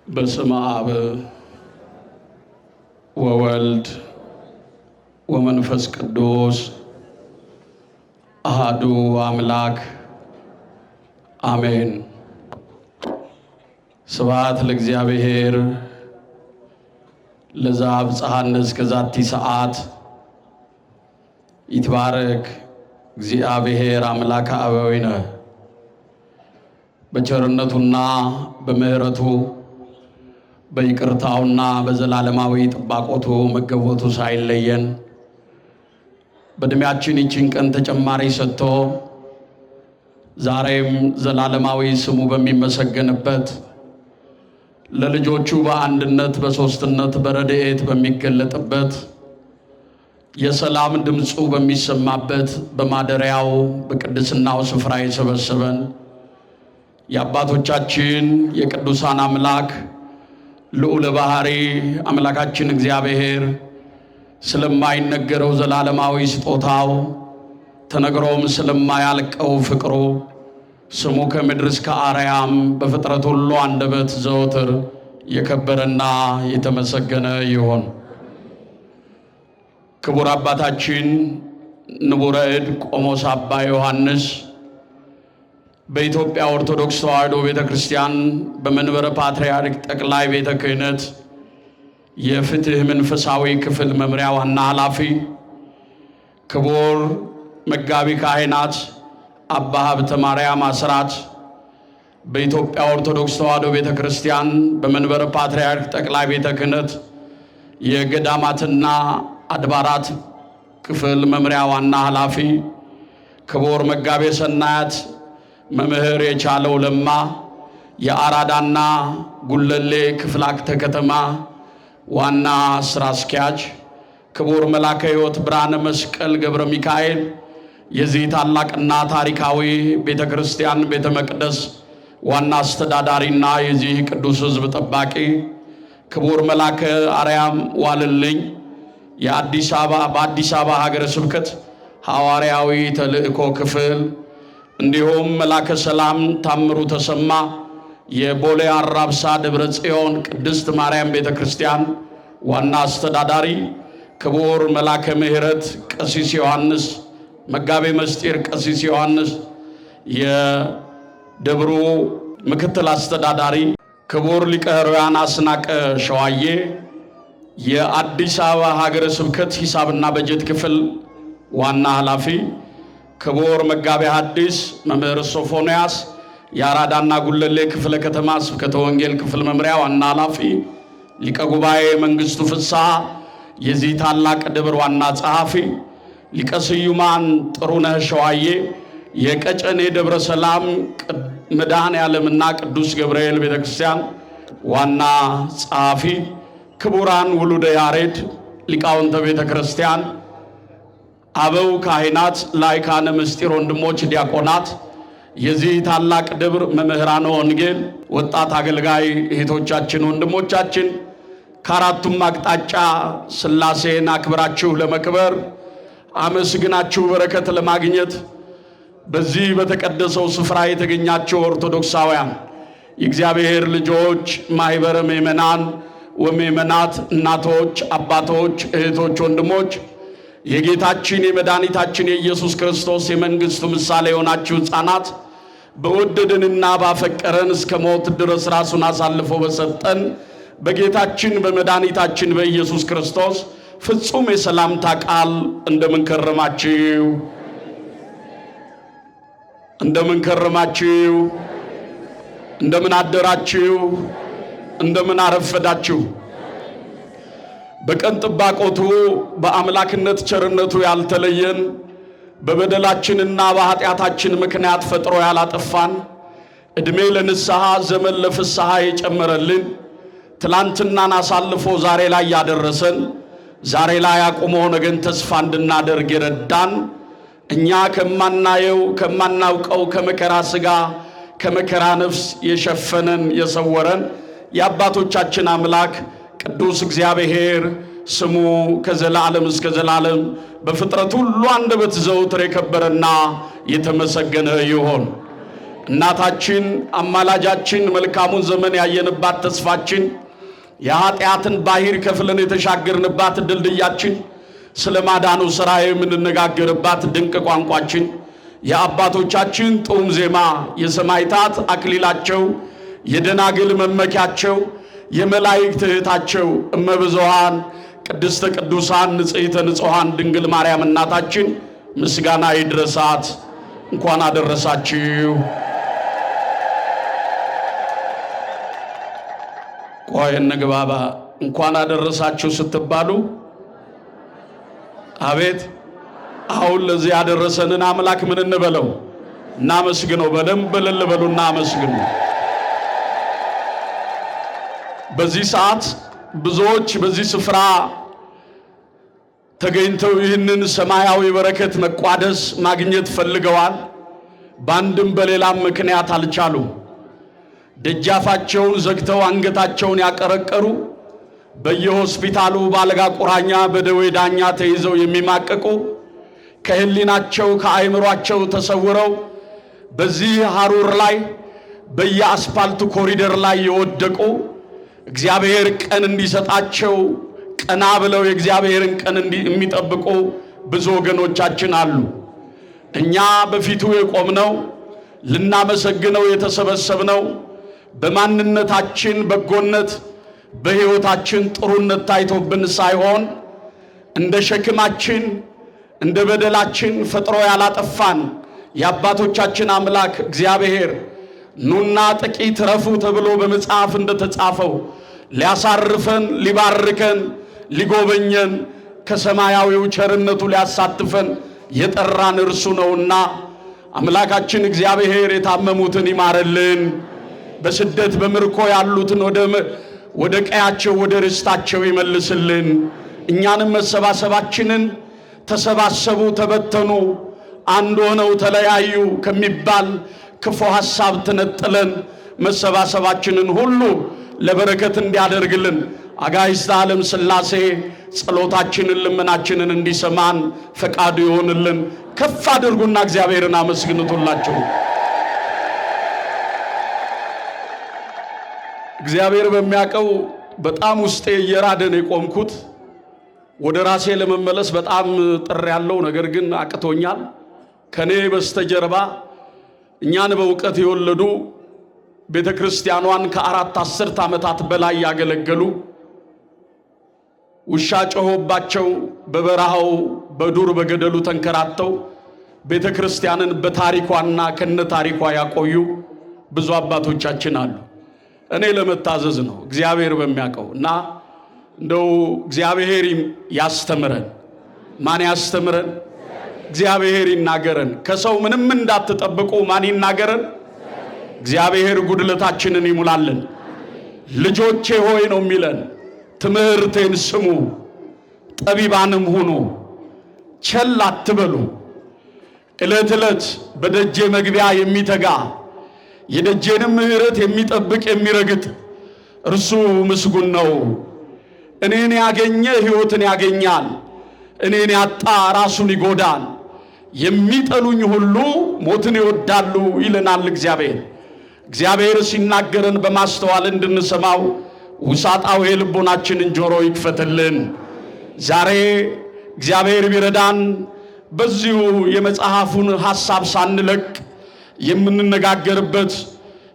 በስመ አብ ወወልድ ወመንፈስ ቅዱስ አሐዱ አምላክ አሜን። ስብሐት ለእግዚአብሔር ለዘአብጽሐነ እስከ ዛቲ ሰዓት ይትባረክ እግዚአብሔር አምላከ አበዊነ። በቸርነቱና በምሕረቱ በይቅርታውና በዘላለማዊ ጥባቆቱ መገቦቱ ሳይለየን በእድሜያችን ይችን ቀን ተጨማሪ ሰጥቶ ዛሬም ዘላለማዊ ስሙ በሚመሰገንበት ለልጆቹ በአንድነት በሦስትነት በረድኤት በሚገለጥበት የሰላም ድምፁ በሚሰማበት በማደሪያው በቅድስናው ስፍራ የሰበሰበን የአባቶቻችን የቅዱሳን አምላክ ልዑለ ባሕሪ አምላካችን እግዚአብሔር ስለማይነገረው ዘላለማዊ ስጦታው ተነግሮም ስለማያልቀው ፍቅሩ ስሙ ከምድር እስከ አርያም በፍጥረት ሁሉ አንደበት ዘወትር የከበረና የተመሰገነ ይሁን። ክቡር አባታችን ንቡረ እድ ቆሞስ አባ ዮሐንስ በኢትዮጵያ ኦርቶዶክስ ተዋሕዶ ቤተ ክርስቲያን በመንበረ ፓትርያርክ ጠቅላይ ቤተ ክህነት የፍትሕ መንፈሳዊ ክፍል መምሪያ ዋና ኃላፊ፣ ክቡር መጋቢ ካህናት አባ ሀብተ ማርያም አስራት በኢትዮጵያ ኦርቶዶክስ ተዋሕዶ ቤተ ክርስቲያን በመንበረ ፓትርያርክ ጠቅላይ ቤተ ክህነት የገዳማትና አድባራት ክፍል መምሪያ ዋና ኃላፊ፣ ክቡር መጋቤ ሰናያት መምህር የቻለው ለማ የአራዳና ጉለሌ ክፍላተ ከተማ ዋና ስራ አስኪያጅ፣ ክቡር መላከ ሕይወት ብርሃነ መስቀል ገብረ ሚካኤል የዚህ ታላቅና ታሪካዊ ቤተ ክርስቲያን ቤተ መቅደስ ዋና አስተዳዳሪና የዚህ ቅዱስ ሕዝብ ጠባቂ፣ ክቡር መላከ አርያም ዋልልኝ በአዲስ አበባ ሀገረ ስብከት ሐዋርያዊ ተልእኮ ክፍል፣ እንዲሁም መላከ ሰላም ታምሩ ተሰማ የቦሌ አራብሳ ደብረ ጽዮን ቅድስት ማርያም ቤተ ክርስቲያን ዋና አስተዳዳሪ፣ ክቡር መላከ ምሕረት ቀሲስ ዮሐንስ መጋቤ ምስጢር ቀሲስ ዮሐንስ የደብሩ ምክትል አስተዳዳሪ፣ ክቡር ሊቀ ሕሩያን አስናቀ ሸዋዬ የአዲስ አበባ ሀገረ ስብከት ሂሳብና በጀት ክፍል ዋና ኃላፊ፣ ክቡር መጋቤ ሐዲስ መምህር ሶፎንያስ የአራዳና ጉለሌ ክፍለ ከተማ ስብከተ ወንጌል ክፍል መምሪያ ዋና ኃላፊ፣ ሊቀ ጉባኤ መንግሥቱ ፍስሐ የዚህ ታላቅ ደብር ዋና ጸሐፊ፣ ሊቀ ስዩማን ጥሩነህ ሸዋዬ የቀጨኔ ደብረ ሰላም መድኃኔ ዓለምና ቅዱስ ገብርኤል ቤተ ክርስቲያን ዋና ጸሐፊ፣ ክቡራን ውሉደ ያሬድ ሊቃውንተ ቤተ ክርስቲያን፣ አበው ካህናት፣ ላይካነ ምስጢር ወንድሞች ዲያቆናት፣ የዚህ ታላቅ ደብር መምህራነ ወንጌል፣ ወጣት አገልጋይ እህቶቻችን ወንድሞቻችን፣ ከአራቱም አቅጣጫ ሥላሴን አክብራችሁ ለመክበር አመስግናችሁ በረከት ለማግኘት በዚህ በተቀደሰው ስፍራ የተገኛችሁ ኦርቶዶክሳውያን የእግዚአብሔር ልጆች ማኅበረ ምእመናን ወምእመናት፣ እናቶች፣ አባቶች፣ እህቶች፣ ወንድሞች የጌታችን የመድኃኒታችን የኢየሱስ ክርስቶስ የመንግሥቱ ምሳሌ የሆናችሁ ሕፃናት በወደደንና ባፈቀረን እስከ ሞት ድረስ ራሱን አሳልፎ በሰጠን በጌታችን በመድኃኒታችን በኢየሱስ ክርስቶስ ፍጹም የሰላምታ ቃል እንደምን ከረማችሁ? እንደምን ከረማችሁ? እንደምን አደራችሁ? እንደምን አረፈዳችሁ? በቀን ጥባቆቱ በአምላክነት ቸርነቱ ያልተለየን በበደላችንና በኃጢአታችን ምክንያት ፈጥሮ ያላጠፋን ዕድሜ ለንስሐ ዘመን ለፍስሐ የጨመረልን ትላንትናን አሳልፎ ዛሬ ላይ ያደረሰን ዛሬ ላይ አቁሞ ነገን ተስፋ እንድናደርግ የረዳን እኛ ከማናየው ከማናውቀው ከመከራ ሥጋ ከመከራ ነፍስ የሸፈነን የሰወረን የአባቶቻችን አምላክ ቅዱስ እግዚአብሔር ስሙ ከዘላለም እስከ ዘላለም በፍጥረት ሁሉ አንደበት ዘወትር የከበረና የተመሰገነ ይሁን። እናታችን አማላጃችን መልካሙን ዘመን ያየንባት ተስፋችን የኃጢአትን ባህር ከፍለን የተሻገርንባት ድልድያችን ስለማዳኑ ሥራ የምንነጋገርባት ድንቅ ቋንቋችን የአባቶቻችን ጡም ዜማ የሰማዕታት አክሊላቸው የደናግል መመኪያቸው የመላእክት እህታቸው እመብዙኃን ቅድስተ ቅዱሳን ንጽሕተ ንጹሐን ድንግል ማርያም እናታችን ምስጋና ይድረሳት። እንኳን አደረሳችሁ። ቆይ እንግባባ። እንኳን አደረሳችሁ ስትባሉ አቤት አሁን ለዚህ ያደረሰንን አምላክ ምን እንበለው? እናመስግነው። በደንብ እልል በሉና አመስግኑ። በዚህ ሰዓት ብዙዎች በዚህ ስፍራ ተገኝተው ይህንን ሰማያዊ በረከት መቋደስ ማግኘት ፈልገዋል። በአንድም በሌላም ምክንያት አልቻሉም። ደጃፋቸውን ዘግተው አንገታቸውን ያቀረቀሩ በየሆስፒታሉ ባልጋ ቁራኛ በደዌ ዳኛ ተይዘው የሚማቀቁ ከህሊናቸው ከአእምሯቸው ተሰውረው በዚህ ሐሩር ላይ በየአስፓልቱ ኮሪደር ላይ የወደቁ እግዚአብሔር ቀን እንዲሰጣቸው ቀና ብለው የእግዚአብሔርን ቀን የሚጠብቁ ብዙ ወገኖቻችን አሉ። እኛ በፊቱ የቆምነው ልናመሰግነው የተሰበሰብነው በማንነታችን በጎነት በሕይወታችን ጥሩነት ታይቶብን ሳይሆን እንደ ሸክማችን እንደ በደላችን ፈጥሮ ያላጠፋን የአባቶቻችን አምላክ እግዚአብሔር ኑና ጥቂት ረፉ ተብሎ በመጽሐፍ እንደተጻፈው ሊያሳርፈን ሊባርከን ሊጎበኘን ከሰማያዊው ቸርነቱ ሊያሳትፈን የጠራን እርሱ ነውና አምላካችን እግዚአብሔር የታመሙትን ይማረልን፣ በስደት በምርኮ ያሉትን ወደ ቀያቸው ወደ ርስታቸው ይመልስልን። እኛንም መሰባሰባችንን ተሰባሰቡ ተበተኑ አንድ ሆነው ተለያዩ ከሚባል ክፉ ሐሳብ ተነጥለን መሰባሰባችንን ሁሉ ለበረከት እንዲያደርግልን አጋዕዝተ ዓለም ሥላሴ ጸሎታችንን ልመናችንን እንዲሰማን ፈቃዱ ይሆንልን። ከፍ አድርጉና እግዚአብሔርን አመስግኑላችሁ። እግዚአብሔር በሚያውቀው በጣም ውስጤ እየራደን የቆምኩት ወደ ራሴ ለመመለስ በጣም ጥር ያለው ነገር ግን አቅቶኛል። ከኔ በስተጀርባ እኛን በእውቀት የወለዱ ቤተክርስቲያኗን ከ4 አስርት ዓመታት በላይ ያገለገሉ ውሻ ጮሆባቸው በበረሃው በዱር በገደሉ ተንከራተው ቤተክርስቲያንን በታሪኳና ከነታሪኳ ያቆዩ ብዙ አባቶቻችን አሉ። እኔ ለመታዘዝ ነው እግዚአብሔር በሚያውቀው እና እንደው እግዚአብሔር ያስተምረን። ማን ያስተምረን? እግዚአብሔር ይናገረን። ከሰው ምንም እንዳትጠብቁ ማን ይናገረን? እግዚአብሔር ጉድለታችንን ይሙላልን። ልጆቼ ሆይ ነው የሚለን፣ ትምህርቴን ስሙ ጠቢባንም ሁኑ፣ ቸል አትበሉ። ዕለት ዕለት በደጄ መግቢያ የሚተጋ የደጄንም ምሕረት የሚጠብቅ የሚረግጥ እርሱ ምስጉን ነው። እኔን ያገኘ ሕይወትን ያገኛል፣ እኔን ያጣ ራሱን ይጎዳል። የሚጠሉኝ ሁሉ ሞትን ይወዳሉ ይለናል እግዚአብሔር። እግዚአብሔር ሲናገረን በማስተዋል እንድንሰማው ውሳጣዊ ልቦናችንን ጆሮ ይክፈትልን። ዛሬ እግዚአብሔር ቢረዳን በዚሁ የመጽሐፉን ሐሳብ ሳንለቅ የምንነጋገርበት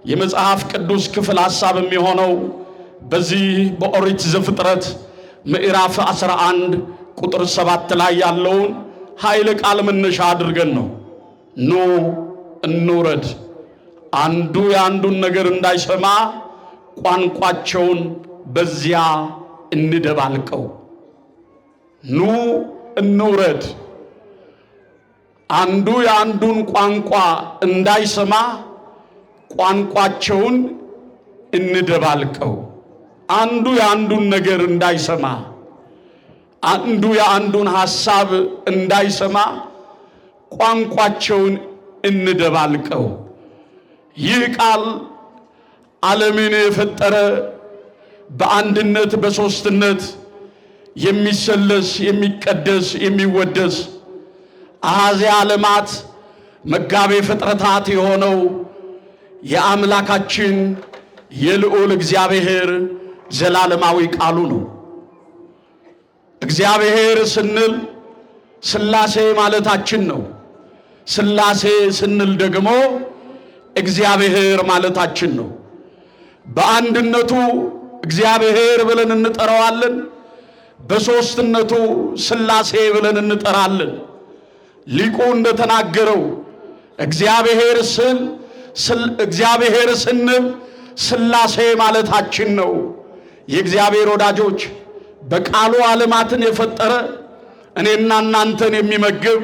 የመጽሐፍ ቅዱስ ክፍል ሐሳብ የሚሆነው በዚህ በኦሪት ዘፍጥረት ምዕራፍ 11 ቁጥር 7 ላይ ያለውን ኃይለ ቃል መነሻ አድርገን ነው። ኑ እንውረድ፣ አንዱ የአንዱን ነገር እንዳይሰማ ቋንቋቸውን በዚያ እንደባልቀው። ኑ እንውረድ፣ አንዱ የአንዱን ቋንቋ እንዳይሰማ ቋንቋቸውን እንደባልቀው። አንዱ የአንዱን ነገር እንዳይሰማ፣ አንዱ የአንዱን ሐሳብ እንዳይሰማ ቋንቋቸውን እንደባልቀው። ይህ ቃል ዓለምን የፈጠረ በአንድነት በሦስትነት የሚሰለስ የሚቀደስ የሚወደስ አሐዜ ዓለማት መጋቤ ፍጥረታት የሆነው የአምላካችን የልዑል እግዚአብሔር ዘላለማዊ ቃሉ ነው። እግዚአብሔር ስንል ሥላሴ ማለታችን ነው። ሥላሴ ስንል ደግሞ እግዚአብሔር ማለታችን ነው። በአንድነቱ እግዚአብሔር ብለን እንጠራዋለን። በሦስትነቱ ሥላሴ ብለን እንጠራለን። ሊቁ እንደተናገረው እግዚአብሔር ስንል ሥላሴ ማለታችን ነው። የእግዚአብሔር ወዳጆች በቃሉ ዓለማትን የፈጠረ እኔና እናንተን የሚመግብ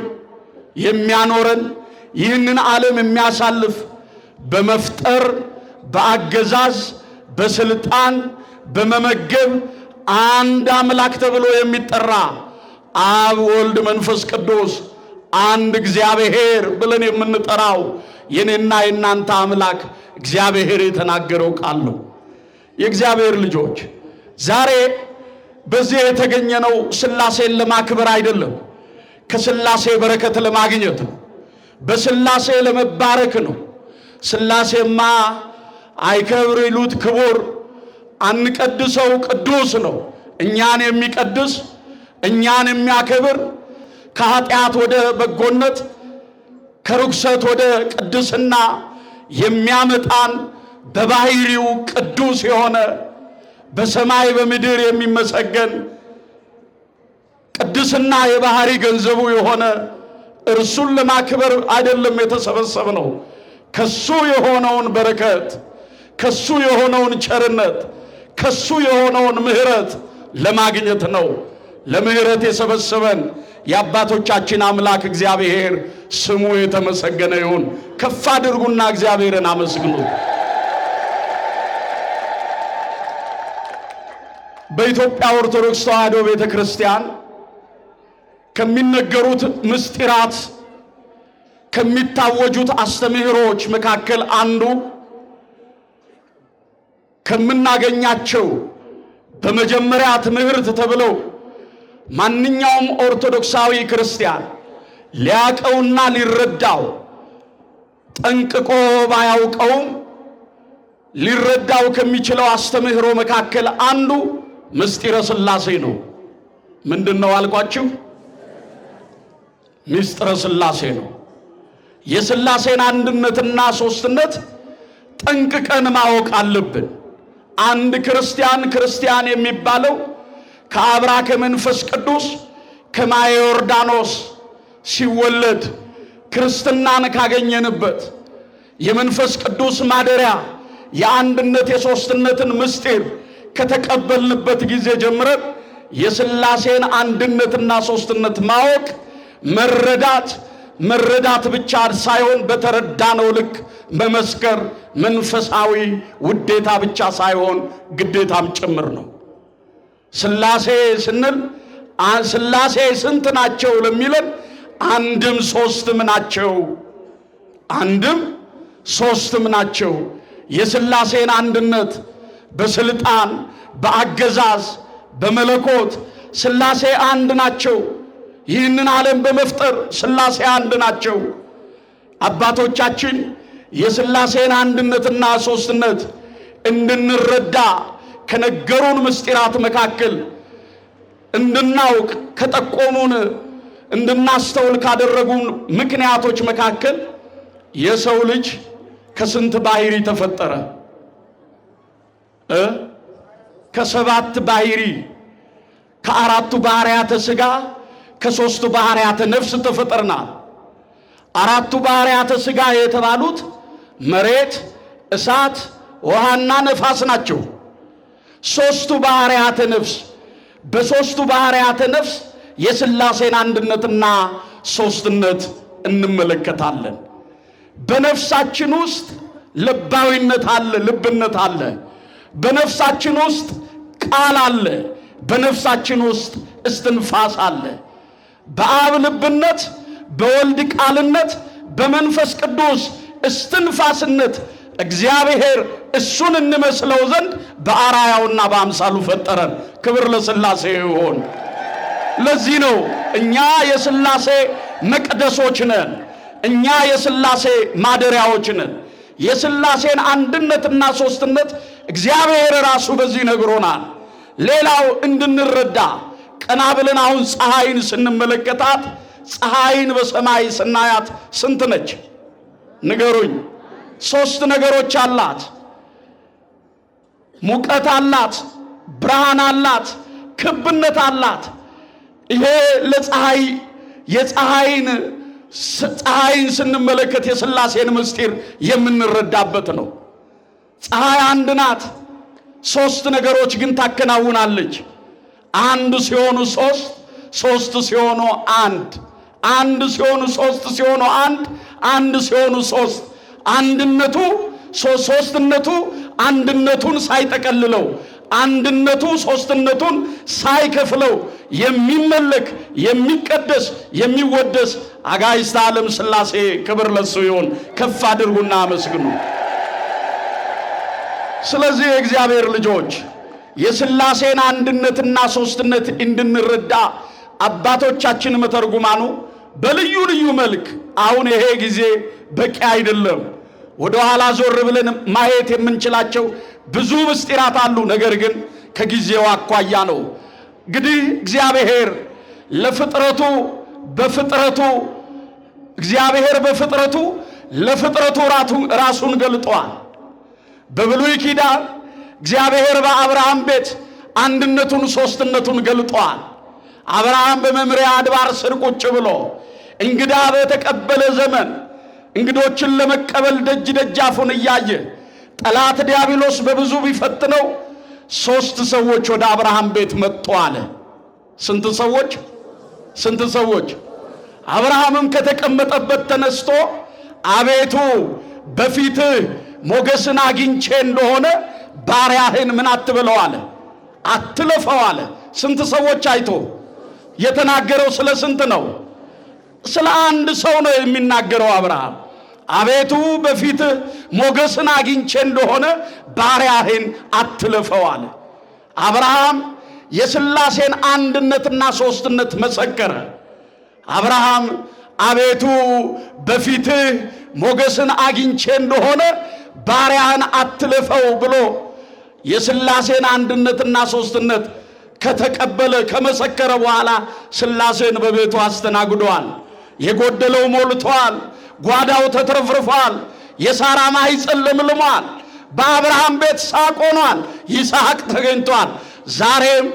የሚያኖረን ይህንን ዓለም የሚያሳልፍ በመፍጠር በአገዛዝ በስልጣን በመመገብ አንድ አምላክ ተብሎ የሚጠራ አብ ወልድ መንፈስ ቅዱስ አንድ እግዚአብሔር ብለን የምንጠራው የኔና የናንተ አምላክ እግዚአብሔር የተናገረው ቃል ነው። የእግዚአብሔር ልጆች ዛሬ በዚህ የተገኘነው ሥላሴን ለማክበር አይደለም፣ ከሥላሴ በረከት ለማግኘት ነው። በሥላሴ ለመባረክ ነው። ሥላሴማ አይከብር ይሉት ክቡር፣ አንቀድሰው ቅዱስ ነው። እኛን የሚቀድስ እኛን የሚያከብር ከኃጢአት ወደ በጎነት ከርኩሰት ወደ ቅድስና የሚያመጣን በባህሪው ቅዱስ የሆነ በሰማይ በምድር የሚመሰገን ቅድስና የባህሪ ገንዘቡ የሆነ እርሱን ለማክበር አይደለም የተሰበሰብነው። ከሱ የሆነውን በረከት ከሱ የሆነውን ቸርነት ከሱ የሆነውን ምሕረት ለማግኘት ነው። ለምሕረት የሰበሰበን የአባቶቻችን አምላክ እግዚአብሔር ስሙ የተመሰገነ ይሁን። ከፍ አድርጉና እግዚአብሔርን አመስግኑት። በኢትዮጵያ ኦርቶዶክስ ተዋሕዶ ቤተክርስቲያን ከሚነገሩት ምስጢራት ከሚታወጁት አስተምህሮች መካከል አንዱ ከምናገኛቸው በመጀመሪያ ትምህርት ተብለው ማንኛውም ኦርቶዶክሳዊ ክርስቲያን ሊያቀውና ሊረዳው ጠንቅቆ ባያውቀውም ሊረዳው ከሚችለው አስተምህሮ መካከል አንዱ ምስጢረ ሥላሴ ነው። ምንድነው አልኳችሁ? ምስጢረ ሥላሴ ነው። የሥላሴን አንድነትና ሦስትነት ጠንቅቀን ማወቅ አለብን። አንድ ክርስቲያን የሚባለው ከአብራከ መንፈስ ቅዱስ ከማየ ዮርዳኖስ ሲወለድ ክርስትናን ካገኘንበት የመንፈስ ቅዱስ ማደሪያ የአንድነት የሦስትነትን ምስጢር ከተቀበልንበት ጊዜ ጀምረን የሥላሴን አንድነትና ሦስትነት ማወቅ መረዳት ብቻ ሳይሆን በተረዳነው ልክ መመስከር መንፈሳዊ ውዴታ ብቻ ሳይሆን ግዴታም ጭምር ነው። ሥላሴ ስንል ሥላሴ ስንት ናቸው ለሚለን አንድም ሦስትም ናቸው። አንድም ሦስትም ናቸው። የሥላሴን አንድነት በስልጣን በአገዛዝ በመለኮት ሥላሴ አንድ ናቸው። ይህንን ዓለም በመፍጠር ሥላሴ አንድ ናቸው። አባቶቻችን የሥላሴን አንድነትና ሦስትነት እንድንረዳ ከነገሩን ምስጢራት መካከል እንድናውቅ ከጠቆሙን እንድናስተውል ካደረጉን ምክንያቶች መካከል የሰው ልጅ ከስንት ባህሪ ተፈጠረ? ከሰባት ባህሪ፣ ከአራቱ ባህሪያተ ሥጋ ከሦስቱ ባህሪያተ ነፍስ ተፈጠርናል። አራቱ ባህሪያተ ሥጋ የተባሉት መሬት፣ እሳት፣ ውሃና ነፋስ ናቸው። ሦስቱ ባህሪያተ ነፍስ በሦስቱ ባህሪያተ ነፍስ የሥላሴን አንድነትና ሦስትነት እንመለከታለን። በነፍሳችን ውስጥ ልባዊነት አለ፣ ልብነት አለ። በነፍሳችን ውስጥ ቃል አለ፣ በነፍሳችን ውስጥ እስትንፋስ አለ። በአብ ልብነት፣ በወልድ ቃልነት፣ በመንፈስ ቅዱስ እስትንፋስነት እግዚአብሔር እሱን እንመስለው ዘንድ በአራያውና በአምሳሉ ፈጠረን። ክብር ለሥላሴ ይሁን። ለዚህ ነው እኛ የሥላሴ መቅደሶች ነን፣ እኛ የሥላሴ ማደሪያዎች ነን። የሥላሴን አንድነትና ሶስትነት እግዚአብሔር ራሱ በዚህ ነግሮናል። ሌላው እንድንረዳ ቀና ብለን አሁን ፀሐይን ስንመለከታት ፀሐይን በሰማይ ስናያት ስንት ነች? ንገሩኝ። ሶስት ነገሮች አላት። ሙቀት አላት፣ ብርሃን አላት፣ ክብነት አላት። ይሄ ለፀሐይ ፀሐይን ስንመለከት የሥላሴን ምስጢር የምንረዳበት ነው። ፀሐይ አንድ ናት፣ ሶስት ነገሮች ግን ታከናውናለች። አንድ ሲሆኑ ሶስት፣ ሶስት ሲሆኑ አንድ፣ አንድ ሲሆኑ ሶስት ሲሆኑ አንድ፣ አንድ ሲሆኑ ሶስት። አንድነቱ ሶስትነቱ አንድነቱን ሳይጠቀልለው፣ አንድነቱ ሶስትነቱን ሳይከፍለው የሚመለክ የሚቀደስ የሚወደስ አጋዕዝተ ዓለም ሥላሴ ክብር ለሱ ይሁን። ከፍ አድርጉና አመስግኑ። ስለዚህ የእግዚአብሔር ልጆች የሥላሴን አንድነትና ሶስትነት እንድንረዳ አባቶቻችን መተርጉማኑ በልዩ ልዩ መልክ አሁን ይሄ ጊዜ በቂ አይደለም፣ ወደ ኋላ ዞር ብለን ማየት የምንችላቸው ብዙ ምስጢራት አሉ። ነገር ግን ከጊዜው አኳያ ነው። እንግዲህ እግዚአብሔር ለፍጥረቱ ራሱን ገልጧል። በብሉይ ኪዳን እግዚአብሔር በአብርሃም ቤት አንድነቱን ሶስትነቱን ገልጧል። አብርሃም በመምሪያ አድባር ስር ቁጭ ብሎ እንግዳ በተቀበለ ዘመን እንግዶችን ለመቀበል ደጅ ደጃፉን እያየ ጠላት ዲያብሎስ በብዙ ቢፈትነው ሶስት ሰዎች ወደ አብርሃም ቤት መጡ አለ። ስንት ሰዎች? አብርሃምም ከተቀመጠበት ተነስቶ አቤቱ በፊትህ ሞገስን አግኝቼ እንደሆነ ባሪያህን ምን አትበለው አለ፣ አትለፈው አለ። ስንት ሰዎች አይቶ የተናገረው? ስለ ስንት ነው? ስለ አንድ ሰው ነው የሚናገረው አብርሃም። አቤቱ በፊትህ ሞገስን አግኝቼ እንደሆነ ባሪያህን አትለፈው አለ። አብርሃም የሥላሴን አንድነትና ሶስትነት መሰከረ። አብርሃም አቤቱ በፊትህ ሞገስን አግኝቼ እንደሆነ ባሪያህን አትለፈው ብሎ የሥላሴን አንድነትና ሶስትነት ከተቀበለ ከመሰከረ በኋላ ሥላሴን በቤቱ አስተናግዷል። የጎደለው ሞልቷል። ጓዳው ተትረፍርፏል። የሳራ ማኅፀን ለምልሟል። በአብርሃም ቤት ሳቅ ሆኗል። ይስሐቅ ተገኝቷል። ዛሬም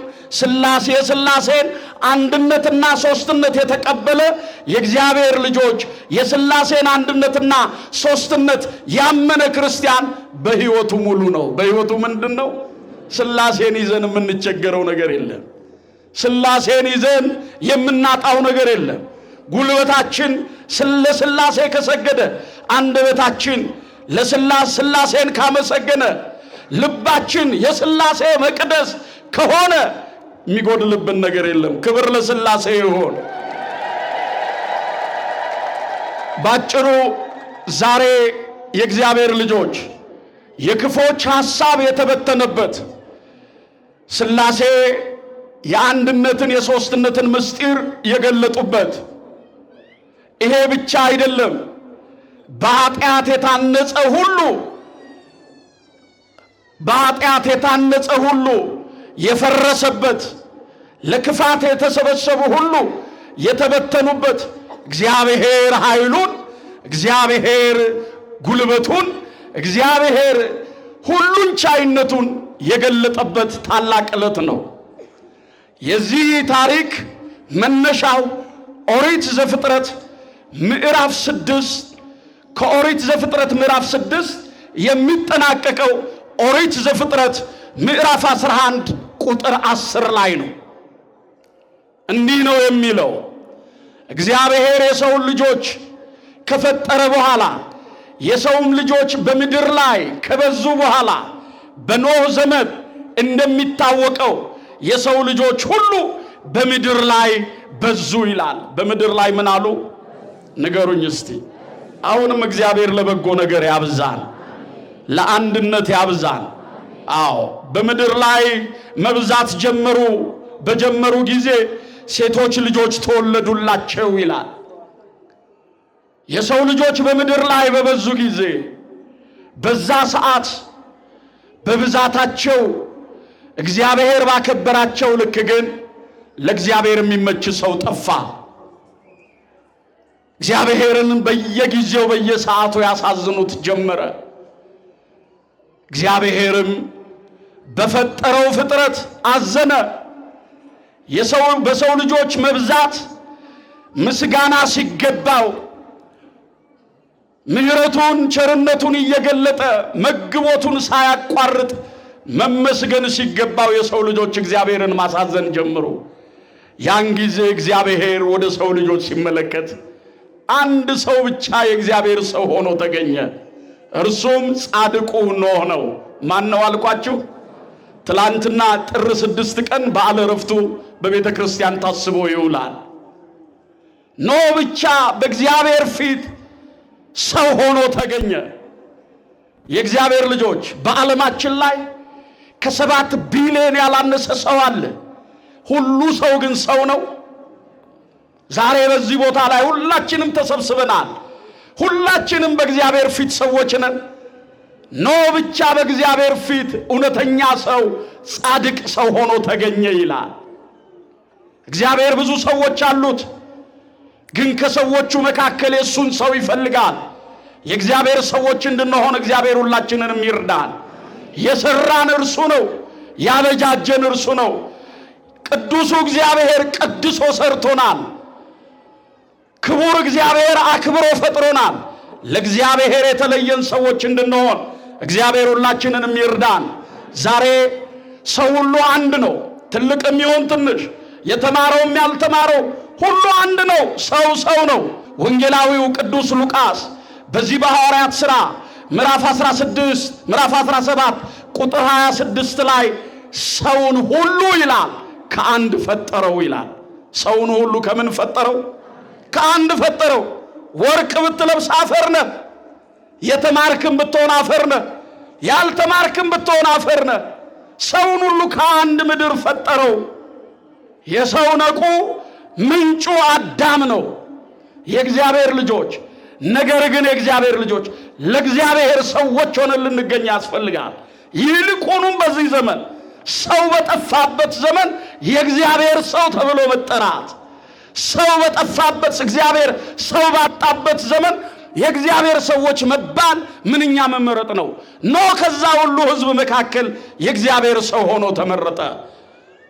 የሥላሴን አንድነትና ሶስትነት የተቀበለ የእግዚአብሔር ልጆች የሥላሴን አንድነትና ሶስትነት ያመነ ክርስቲያን በሕይወቱ ሙሉ ነው። በሕይወቱ ምንድን ነው? ሥላሴን ይዘን የምንቸገረው ነገር የለም። ሥላሴን ይዘን የምናጣው ነገር የለም። ጉልበታችን ለሥላሴ ከሰገደ፣ አንደበታችን ሥላሴን ካመሰገነ፣ ልባችን የሥላሴ መቅደስ ከሆነ የሚጎድልብን ነገር የለም። ክብር ለሥላሴ ይሁን። ባጭሩ ዛሬ የእግዚአብሔር ልጆች የክፎች ሐሳብ የተበተነበት ሥላሴ የአንድነትን የሶስትነትን ምስጢር የገለጡበት፣ ይሄ ብቻ አይደለም። በኃጢአት የታነጸ ሁሉ የፈረሰበት፣ ለክፋት የተሰበሰቡ ሁሉ የተበተኑበት፣ እግዚአብሔር ኃይሉን፣ እግዚአብሔር ጉልበቱን፣ እግዚአብሔር ሁሉን ቻይነቱን የገለጠበት ታላቅ ዕለት ነው። የዚህ ታሪክ መነሻው ኦሪት ዘፍጥረት ምዕራፍ 6 ከኦሪት ዘፍጥረት ምዕራፍ 6 የሚጠናቀቀው ኦሪት ዘፍጥረት ምዕራፍ 11 ቁጥር 10 ላይ ነው። እንዲህ ነው የሚለው፣ እግዚአብሔር የሰውን ልጆች ከፈጠረ በኋላ የሰውም ልጆች በምድር ላይ ከበዙ በኋላ በኖህ ዘመን እንደሚታወቀው የሰው ልጆች ሁሉ በምድር ላይ በዙ ይላል። በምድር ላይ ምን አሉ? ንገሩኝ እስቲ። አሁንም እግዚአብሔር ለበጎ ነገር ያብዛን፣ ለአንድነት ያብዛን። አዎ በምድር ላይ መብዛት ጀመሩ። በጀመሩ ጊዜ ሴቶች ልጆች ተወለዱላቸው ይላል። የሰው ልጆች በምድር ላይ በበዙ ጊዜ በዛ ሰዓት በብዛታቸው እግዚአብሔር ባከበራቸው ልክ ግን ለእግዚአብሔር የሚመች ሰው ጠፋ። እግዚአብሔርን በየጊዜው በየሰዓቱ ያሳዝኑት ጀመረ። እግዚአብሔርም በፈጠረው ፍጥረት አዘነ። በሰው ልጆች መብዛት ምስጋና ሲገባው ምሕረቱን ቸርነቱን እየገለጠ መግቦቱን ሳያቋርጥ መመስገን ሲገባው የሰው ልጆች እግዚአብሔርን ማሳዘን ጀመሩ። ያን ጊዜ እግዚአብሔር ወደ ሰው ልጆች ሲመለከት አንድ ሰው ብቻ የእግዚአብሔር ሰው ሆኖ ተገኘ። እርሱም ጻድቁ ኖህ ነው። ማን ነው አልኳችሁ? ትላንትና ጥር 6 ቀን በዓለ ዕረፍቱ በቤተ ክርስቲያን ታስቦ ይውላል። ኖህ ብቻ በእግዚአብሔር ፊት ሰው ሆኖ ተገኘ። የእግዚአብሔር ልጆች በዓለማችን ላይ ከ7 ቢሊዮን ያላነሰ ሰው አለ። ሁሉ ሰው ግን ሰው ነው? ዛሬ በዚህ ቦታ ላይ ሁላችንም ተሰብስበናል። ሁላችንም በእግዚአብሔር ፊት ሰዎች ነን። ኖህ ብቻ በእግዚአብሔር ፊት እውነተኛ ሰው ጻድቅ ሰው ሆኖ ተገኘ ይላል። እግዚአብሔር ብዙ ሰዎች አሉት፣ ግን ከሰዎቹ መካከል የሱን ሰው ይፈልጋል። የእግዚአብሔር ሰዎች እንድንሆን እግዚአብሔር ሁላችንንም ይርዳል። የሰራን እርሱ ነው፣ ያበጃጀን እርሱ ነው። ቅዱሱ እግዚአብሔር ቀድሶ ሰርቶናል። ክቡር እግዚአብሔር አክብሮ ፈጥሮናል። ለእግዚአብሔር የተለየን ሰዎች እንድንሆን እግዚአብሔር ሁላችንንም ይርዳን። ዛሬ ሰው ሁሉ አንድ ነው። ትልቅም ይሁን ትንሽ፣ የተማረውም ያልተማረው ሁሉ አንድ ነው። ሰው ሰው ነው። ወንጌላዊው ቅዱስ ሉቃስ በዚህ በሐዋርያት ሥራ ምዕራፍ 16 ምዕራፍ 17 ቁጥር 26 ላይ ሰውን ሁሉ ይላል ከአንድ ፈጠረው ይላል። ሰውን ሁሉ ከምን ፈጠረው? ከአንድ ፈጠረው። ወርቅ ብትለብስ አፈር ነህ፣ የተማርክም ብትሆን አፈር ነህ፣ ያልተማርክም ብትሆን አፈር ነህ። ሰውን ሁሉ ከአንድ ምድር ፈጠረው። የሰው ነቁ ምንጩ አዳም ነው። የእግዚአብሔር ልጆች ነገር ግን የእግዚአብሔር ልጆች ለእግዚአብሔር ሰዎች ሆነን ልንገኝ ያስፈልጋል። ይልቁንም በዚህ ዘመን ሰው በጠፋበት ዘመን የእግዚአብሔር ሰው ተብሎ መጠራት፣ ሰው በጠፋበት እግዚአብሔር ሰው ባጣበት ዘመን የእግዚአብሔር ሰዎች መባል ምንኛ መመረጥ ነው። ኖህ ከዛ ሁሉ ሕዝብ መካከል የእግዚአብሔር ሰው ሆኖ ተመረጠ።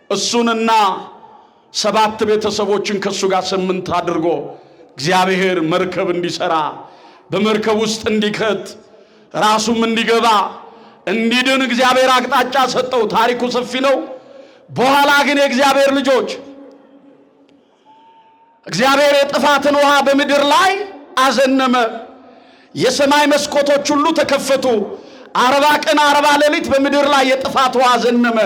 እሱንና 7 ቤተሰቦችን ከሱ ጋር 8 አድርጎ እግዚአብሔር መርከብ እንዲሰራ በመርከብ ውስጥ እንዲከት ራሱም እንዲገባ እንዲድን እግዚአብሔር አቅጣጫ ሰጠው። ታሪኩ ሰፊ ነው። በኋላ ግን የእግዚአብሔር ልጆች እግዚአብሔር የጥፋትን ውሃ በምድር ላይ አዘነመ። የሰማይ መስኮቶች ሁሉ ተከፈቱ። 40 ቀን 40 ሌሊት በምድር ላይ የጥፋት ውሃ አዘነመ።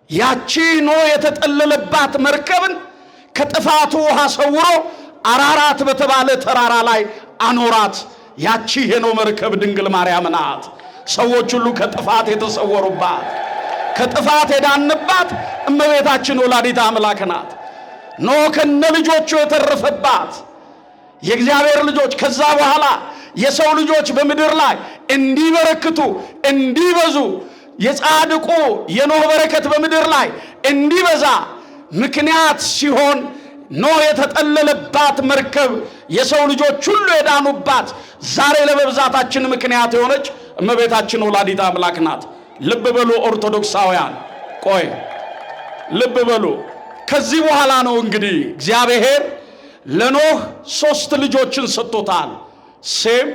ያቺ ኖህ የተጠለለባት መርከብን ከጥፋቱ ውሃ ሰውሮ አራራት በተባለ ተራራ ላይ አኖራት። ያቺ የኖህ መርከብ ድንግል ማርያም ናት። ሰዎች ሁሉ ከጥፋት የተሰወሩባት፣ ከጥፋት የዳንባት እመቤታችን ወላዲተ አምላክ ናት። ኖህ ከነ ልጆቹ የተረፈባት የእግዚአብሔር ልጆች ከዛ በኋላ የሰው ልጆች በምድር ላይ እንዲበረክቱ እንዲበዙ የጻድቁ የኖህ በረከት በምድር ላይ እንዲበዛ ምክንያት ሲሆን ኖህ የተጠለለባት መርከብ የሰው ልጆች ሁሉ የዳኑባት ዛሬ ለመብዛታችን ምክንያት የሆነች እመቤታችን ወላዲተ አምላክ ናት። ልብ በሉ ኦርቶዶክሳውያን፣ ቆይ ልብ በሉ። ከዚህ በኋላ ነው እንግዲህ እግዚአብሔር ለኖህ 3 ልጆችን ሰጥቶታል። ሴም፣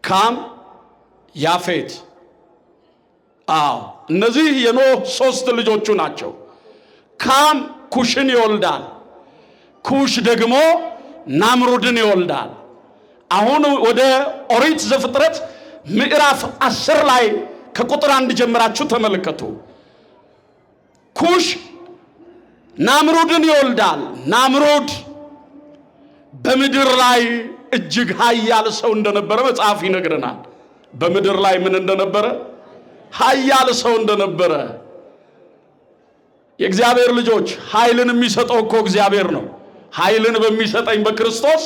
ካም፣ ያፌት። እነዚህ የኖህ 3 ልጆቹ ናቸው። ካም ኩሽን ይወልዳል። ኩሽ ደግሞ ናምሩድን ይወልዳል። አሁን ወደ ኦሪት ዘፍጥረት ምዕራፍ 10 ላይ ከቁጥር 1 ጀምራችሁ ተመልከቱ። ኩሽ ናምሩድን ይወልዳል። ናምሩድ በምድር ላይ እጅግ ኃያል ሰው እንደነበረ መጽሐፍ ይነግረናል። በምድር ላይ ምን እንደነበረ? ኃያል ሰው እንደነበረ። የእግዚአብሔር ልጆች ኃይልን የሚሰጠው እኮ እግዚአብሔር ነው። ኃይልን በሚሰጠኝ በክርስቶስ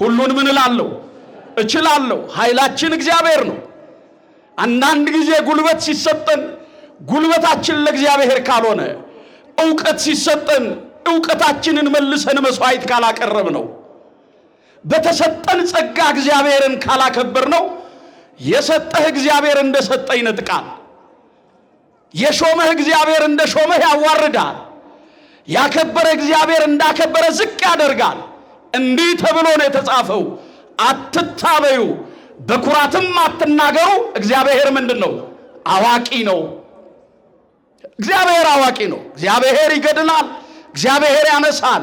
ሁሉን ምን እላለሁ? እችላለሁ። ኃይላችን እግዚአብሔር ነው። አንዳንድ ጊዜ ጉልበት ሲሰጠን ጉልበታችን ለእግዚአብሔር ካልሆነ፣ ዕውቀት ሲሰጠን ዕውቀታችንን መልሰን መስዋዕት ካላቀረብ ነው፣ በተሰጠን ጸጋ እግዚአብሔርን ካላከበር ነው፣ የሰጠህ እግዚአብሔር እንደሰጠ ይነጥቃል። የሾመህ እግዚአብሔር እንደሾመህ ያዋርዳል። ያከበረ እግዚአብሔር እንዳከበረ ዝቅ ያደርጋል። እንዲህ ተብሎ ነው የተጻፈው፣ አትታበዩ፣ በኩራትም አትናገሩ። እግዚአብሔር ምንድን ነው? አዋቂ ነው። እግዚአብሔር አዋቂ ነው። እግዚአብሔር ይገድላል፣ እግዚአብሔር ያነሳል፣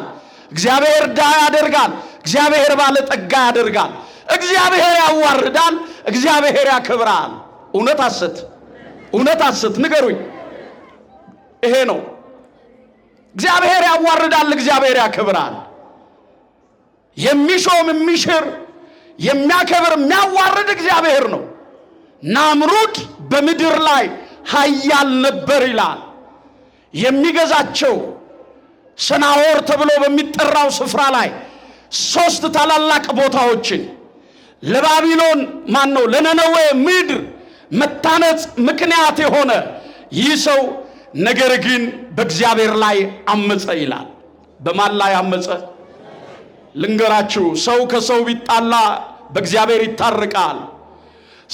እግዚአብሔር ድሃ ያደርጋል፣ እግዚአብሔር ባለጠጋ ያደርጋል፣ እግዚአብሔር ያዋርዳል፣ እግዚአብሔር ያከብራል። እውነት ሐሰት? እውነት ሐሰት? ንገሩኝ። ይሄ ነው። እግዚአብሔር ያዋርዳል፣ እግዚአብሔር ያከብራል። የሚሾም የሚሽር የሚያከብር የሚያዋርድ እግዚአብሔር ነው። ናምሩድ በምድር ላይ ኃያል ነበር ይላል። የሚገዛቸው ሰናዖር ተብሎ በሚጠራው ስፍራ ላይ 3 ታላላቅ ቦታዎችን ለባቢሎን ለነነዌ ምድር መታነጽ ምክንያት የሆነ ይህ ሰው ነገር ግን በእግዚአብሔር ላይ አመፀ ይላል። በማን ላይ አመፀ? ልንገራችሁ። ሰው ከሰው ቢጣላ በእግዚአብሔር ይታረቃል።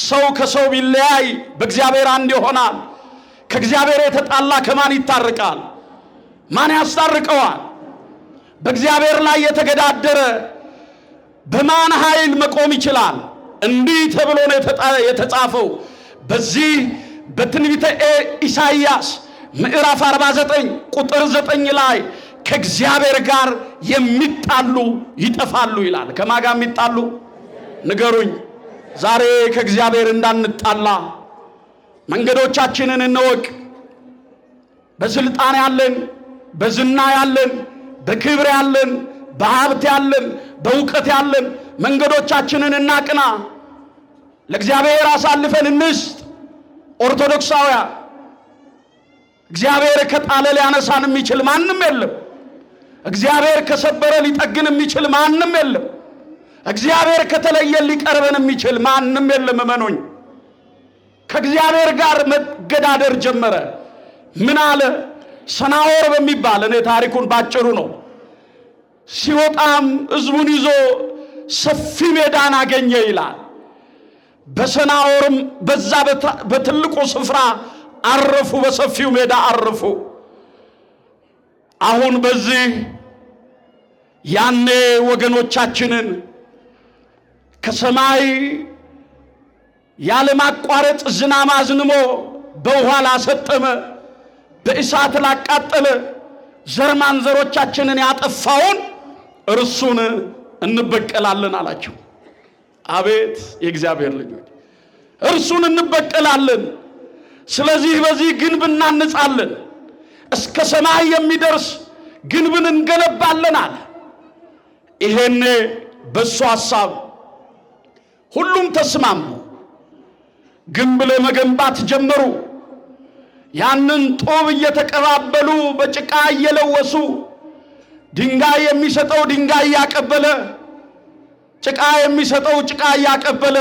ሰው ከሰው ቢለያይ በእግዚአብሔር አንድ ይሆናል። ከእግዚአብሔር የተጣላ ከማን ይታረቃል? ማን ያስታርቀዋል? በእግዚአብሔር ላይ የተገዳደረ በማን ኃይል መቆም ይችላል? እንዲህ ተብሎ ነው የተጻፈው በዚህ በትንቢተ ኢሳይያስ ምዕራፍ 49 ቁጥር 9 ላይ ከእግዚአብሔር ጋር የሚጣሉ ይጠፋሉ ይላል። ከማን ጋር የሚጣሉ? ንገሩኝ። ዛሬ ከእግዚአብሔር እንዳንጣላ መንገዶቻችንን እንወቅ። በስልጣን ያለን፣ በዝና ያለን፣ በክብር ያለን፣ በሀብት ያለን፣ በእውቀት ያለን መንገዶቻችንን እናቅና። ለእግዚአብሔር አሳልፈን እንስጥ። ኦርቶዶክሳውያን እግዚአብሔር ከጣለ ሊያነሳን የሚችል ማንም የለም። እግዚአብሔር ከሰበረ ሊጠግን የሚችል ማንም የለም። እግዚአብሔር ከተለየ ሊቀርበን የሚችል ማንም የለም። እመኑኝ። ከእግዚአብሔር ጋር መገዳደር ጀመረ። ምን አለ? ሰናዖር በሚባል እኔ ታሪኩን ባጭሩ ነው። ሲወጣም ሕዝቡን ይዞ ሰፊ ሜዳን አገኘ ይላል። በሰናዖርም በዛ በትልቁ ስፍራ አረፉ። በሰፊው ሜዳ አረፉ። አሁን በዚህ ያኔ ወገኖቻችንን ከሰማይ ያለማቋረጥ ዝናብ አዝንሞ በውሃ ላሰጠመ፣ በእሳት ላቃጠለ፣ ዘር ማንዘሮቻችንን ያጠፋውን እርሱን እንበቀላለን አላቸው። አቤት የእግዚአብሔር ልጆች፣ እርሱን እንበቀላለን። ስለዚህ በዚህ ግንብ እናንጻለን፣ እስከ ሰማይ የሚደርስ ግንብን እንገነባለን አለ። ይሄኔ በሱ ሐሳብ ሁሉም ተስማሙ። ግንብ ለመገንባት ጀመሩ። ያንን ጡብ እየተቀባበሉ በጭቃ እየለወሱ ድንጋይ የሚሰጠው ድንጋይ እያቀበለ፣ ጭቃ የሚሰጠው ጭቃ እያቀበለ፣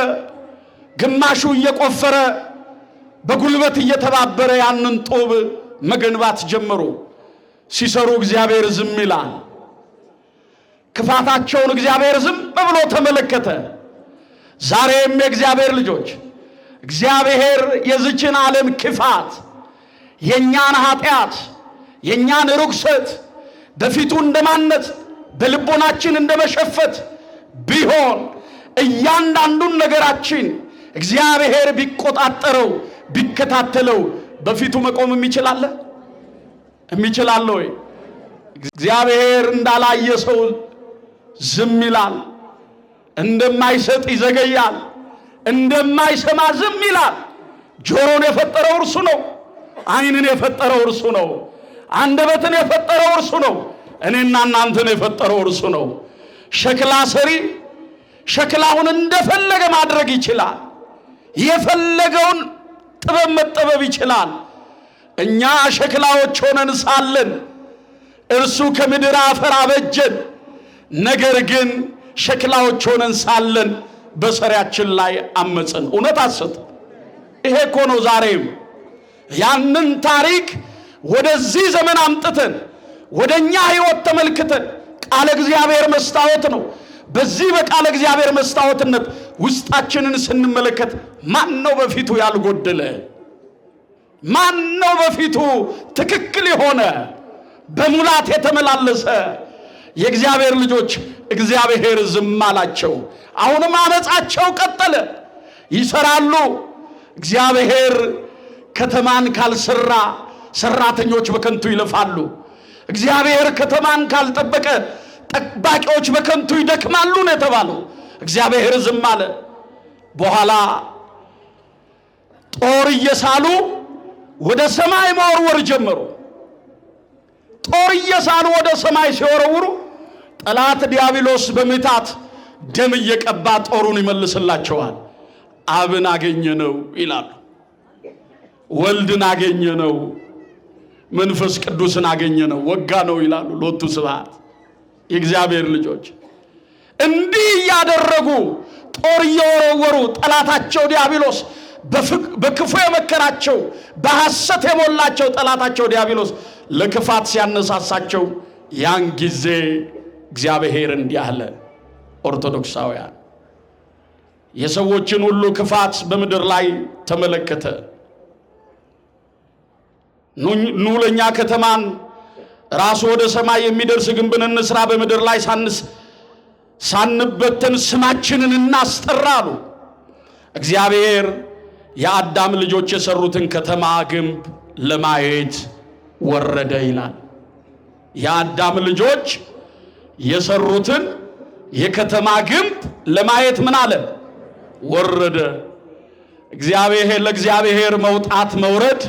ግማሹ እየቆፈረ በጉልበት እየተባበረ ያንን ጡብ መገንባት ጀመሩ። ሲሰሩ እግዚአብሔር ዝም ይላል። ክፋታቸውን እግዚአብሔር ዝም ብሎ ተመለከተ። ዛሬም የእግዚአብሔር ልጆች እግዚአብሔር የዚችን ዓለም ክፋት፣ የኛን ኃጢአት፣ የኛን ርኩሰት በፊቱ እንደማነት በልቦናችን እንደመሸፈት ቢሆን እያንዳንዱን ነገራችን እግዚአብሔር ቢቆጣጠረው ቢከታተለው በፊቱ መቆም የሚችላል ወይ? እግዚአብሔር እንዳላየ ሰው ዝም ይላል። እንደማይሰጥ ይዘገያል። እንደማይሰማ ዝም ይላል። ጆሮን የፈጠረው እርሱ ነው። ዓይንን የፈጠረው እርሱ ነው። አንደበትን የፈጠረው እርሱ ነው። እኔና እናንተን የፈጠረው እርሱ ነው። ሸክላ ሰሪ ሸክላውን እንደፈለገ ማድረግ ይችላል። የፈለገውን ጥበብ መጠበብ ይችላል። እኛ ሸክላዎች ሆነን ሳለን እርሱ ከምድር አፈር አበጀን። ነገር ግን ሸክላዎች ሆነን ሳለን በሰሪያችን ላይ አመጽን። እውነት አሰጥ ይሄ እኮ ነው። ዛሬም ያንን ታሪክ ወደዚህ ዘመን አምጥተን ወደኛ ህይወት ተመልክተን ቃለ እግዚአብሔር መስታወት ነው። በዚህ በቃለ እግዚአብሔር መስታወትነት ውስጣችንን ስንመለከት ማን ነው በፊቱ ያልጎደለ? ማን ነው በፊቱ ትክክል የሆነ በሙላት የተመላለሰ? የእግዚአብሔር ልጆች እግዚአብሔር ዝም አላቸው። አሁንም አመጻቸው ቀጠለ። ይሰራሉ። እግዚአብሔር ከተማን ካልሰራ ሰራተኞች በከንቱ ይለፋሉ። እግዚአብሔር ከተማን ካልጠበቀ ጠባቂዎች በከንቱ ይደክማሉ ነው የተባለው። እግዚአብሔር ዝም አለ። በኋላ ጦር እየሳሉ ወደ ሰማይ መወርወር ጀመሩ። ጦር እየሳሉ ወደ ሰማይ ሲወረውሩ ጠላት ዲያብሎስ በምታት ደም እየቀባ ጦሩን ይመልስላቸዋል። አብን አገኘነው ይላሉ። ወልድን አገኘነው፣ መንፈስ ቅዱስን አገኘነው፣ ወጋ ነው ይላሉ። ሎቱ ስብሐት። የእግዚአብሔር ልጆች እንዲህ ያደረጉ ጦር እየወረወሩ ጠላታቸው ዲያብሎስ በክፉ የመከራቸው በሐሰት የሞላቸው ጠላታቸው ዲያብሎስ ለክፋት ሲያነሳሳቸው ያን ጊዜ እግዚአብሔር እንዲህ አለ። ኦርቶዶክሳውያን የሰዎችን ሁሉ ክፋት በምድር ላይ ተመለከተ። ኑ ለኛ ከተማን ራሱ ወደ ሰማይ የሚደርስ ግንብን እንስራ፣ በምድር ላይ ሳንበተን ስማችንን እናስጠራሉ። እግዚአብሔር የአዳም ልጆች የሰሩትን ከተማ ግንብ ለማየት ወረደ ይላል። የአዳም ልጆች የሰሩትን የከተማ ግንብ ለማየት ምን አለ? ወረደ። ለእግዚአብሔር መውጣት መውረድ፣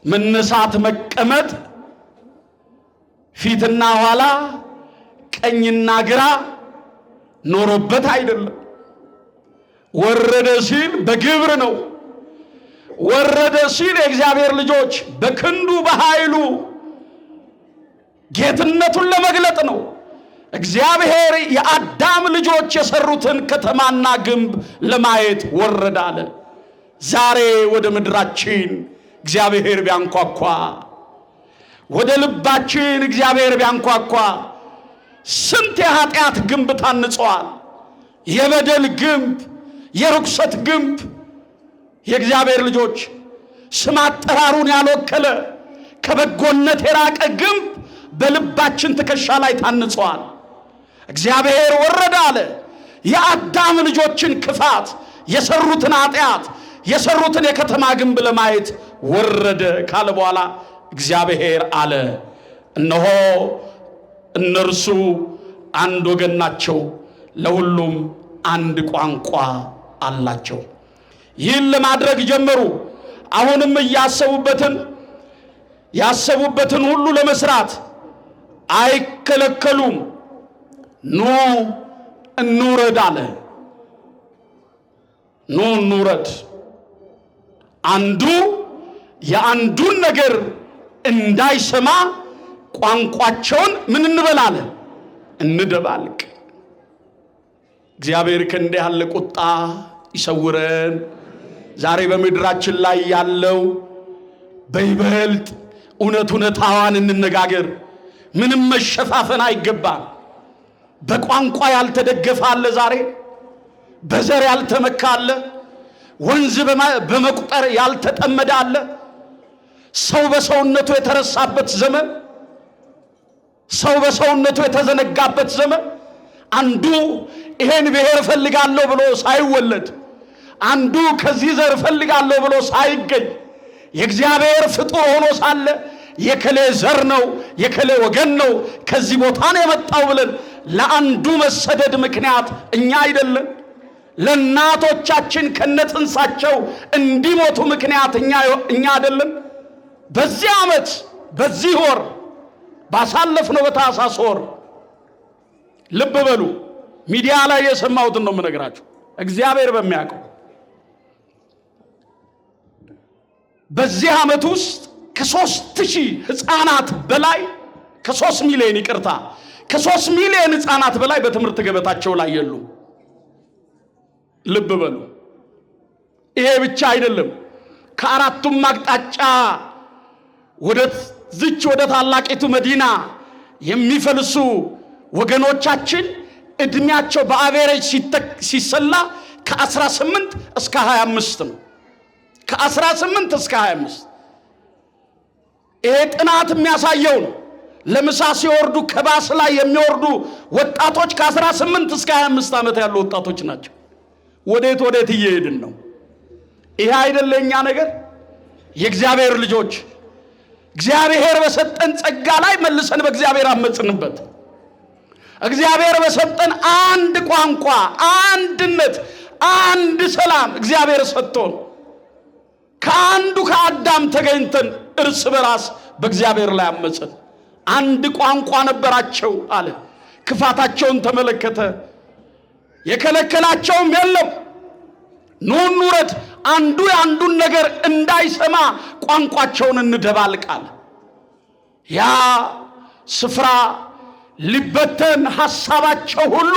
መነሳት መቀመጥ፣ ፊትና ኋላ ቀኝና ግራ ኖሮበት አይደለም። ወረደ ሲል በግብር ነው። ወረደ ሲል የእግዚአብሔር ልጆች በክንዱ በኃይሉ ጌትነቱን ለመግለጥ ነው። እግዚአብሔር የአዳም ልጆች የሰሩትን ከተማና ግንብ ለማየት ወረደ አለ። ዛሬ ወደ ምድራችን እግዚአብሔር ቢያንኳኳ፣ ወደ ልባችን እግዚአብሔር ቢያንኳኳ፣ ስንት የኃጢአት ግንብ ታንጸዋል። የበደል ግንብ፣ የርኩሰት ግንብ፣ የእግዚአብሔር ልጆች ስም አጠራሩን ያልወከለ ከበጎነት የራቀ ግንብ በልባችን ትከሻ ላይ ታንጸዋል። እግዚአብሔር ወረደ አለ። የአዳም ልጆችን ክፋት፣ የሰሩትን ኃጢአት፣ የሰሩትን የከተማ ግንብ ለማየት ወረደ ካለ በኋላ እግዚአብሔር አለ፣ እነሆ እነርሱ አንድ ወገን ናቸው፣ ለሁሉም አንድ ቋንቋ አላቸው። ይህን ለማድረግ ጀመሩ። አሁንም ያሰቡበትን ሁሉ ለመስራት አይከለከሉም። ኑ እንውረድ አለ። ኑ እንውረድ። አንዱ የአንዱን ነገር እንዳይሰማ ቋንቋቸውን ምን እንበል አለ? እንደባልቅ። እግዚአብሔር ከእንዲህ ያለ ቁጣ ይሰውረን። ዛሬ በምድራችን ላይ ያለው በይበልጥ እውነታዋን እንነጋገር። ምንም መሸፋፈን አይገባም። በቋንቋ ያልተደገፈ አለ ዛሬ፣ በዘር ያልተመካ አለ፣ ወንዝ በመቁጠር ያልተጠመደ አለ። ሰው በሰውነቱ የተረሳበት ዘመን፣ ሰው በሰውነቱ የተዘነጋበት ዘመን። አንዱ ይሄን ብሔር እፈልጋለሁ ብሎ ሳይወለድ፣ አንዱ ከዚህ ዘር እፈልጋለሁ ብሎ ሳይገኝ የእግዚአብሔር ፍጡር ሆኖ ሳለ የከሌ ዘር ነው የከሌ ወገን ነው ከዚህ ቦታ ነው የመጣው ብለን ለአንዱ መሰደድ ምክንያት እኛ አይደለን? ለእናቶቻችን ከነጽንሳቸው እንዲሞቱ ምክንያት እኛ አይደለን? በዚህ ዓመት በዚህ ወር ባሳለፍነው በታኅሳስ ወር ልብ በሉ፣ ሚዲያ ላይ የሰማሁትን ነው የምነግራችሁ፣ እግዚአብሔር በሚያውቀው። በዚህ ዓመት ውስጥ ከ3000 ሕፃናት በላይ ከ3 ሚሊዮን ሕፃናት በላይ በትምህርት ገበታቸው ላይ የሉ። ልብ በሉ። ይሄ ብቻ አይደለም። ከአራቱም አቅጣጫ ወደ ታላቂቱ መዲና የሚፈልሱ ወገኖቻችን እድሜያቸው በአቬሬጅ ሲሰላ ከ18 እስከ 25 ነው። ከ18 እስከ 25 ይሄ ጥናት የሚያሳየው ነው። ለምሳ ሲወርዱ ከባስ ላይ የሚወርዱ ወጣቶች ከ18 እስከ 25 ዓመት ያሉ ወጣቶች ናቸው። ወዴት እየሄድን ነው? ይሄ አይደለኛ ነገር። የእግዚአብሔር ልጆች እግዚአብሔር በሰጠን ጸጋ ላይ መልሰን በእግዚአብሔር አመጽንበት። እግዚአብሔር በሰጠን አንድ ቋንቋ፣ አንድነት፣ አንድ ሰላም እግዚአብሔር ሰጥቶን ከአንዱ ከአዳም ተገኝተን እርስ በራስ በእግዚአብሔር ላይ አመጽን። አንድ ቋንቋ ነበራቸው አለ። ክፋታቸውን ተመለከተ፣ የከለከላቸውም የለም። ኑ እንውረድ፣ አንዱ የአንዱን ነገር እንዳይሰማ ቋንቋቸውን እንደባልቃል። ያ ስፍራ ሊበተን ሐሳባቸው ሁሉ